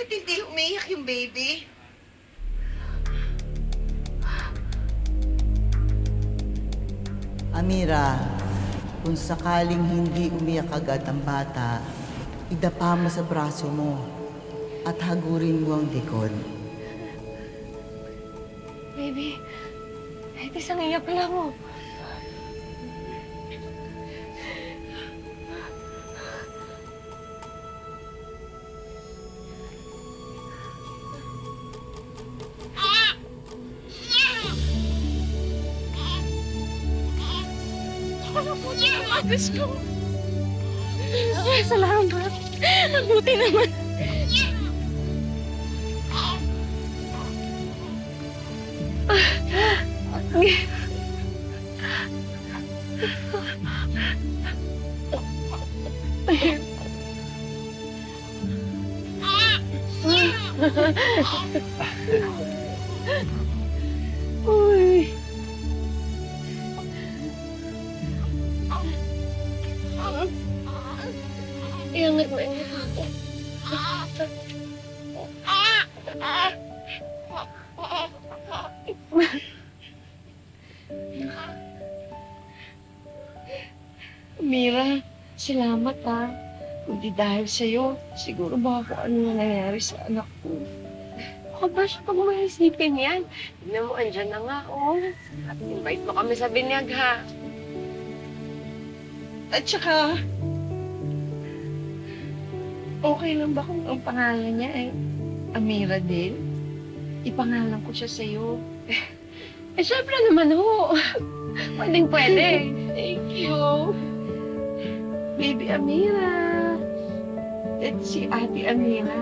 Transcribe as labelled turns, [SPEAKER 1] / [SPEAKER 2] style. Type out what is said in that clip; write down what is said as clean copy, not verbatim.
[SPEAKER 1] Bakit hindi umiyak yung baby?
[SPEAKER 2] Amira, kung sakaling hindi umiyak agad ang bata, idapa mo sa braso mo at hagurin mo ang likod.
[SPEAKER 3] Baby, kahit isang iyak lang oh. Diyos ko. Ay, salamat. Mabuti naman. Uy. Iangat mo, iangat mo. Mira, salamat ha. Kundi dahil sa'yo, siguro baka kung ano na nangyari sa anak ko. Baka ba siya pag may isipin yan? Tignan mo, andyan na nga, oh. At invite mo kami sa binyag, ha?
[SPEAKER 1] At saka,
[SPEAKER 3] Okay lang ba kung ang pangalan niya ay Amira din? Ipangalan ko siya sa'yo. Syempre naman ho. Pwedeng pwede. Thank you. Baby Amira. That's si Ate Amira.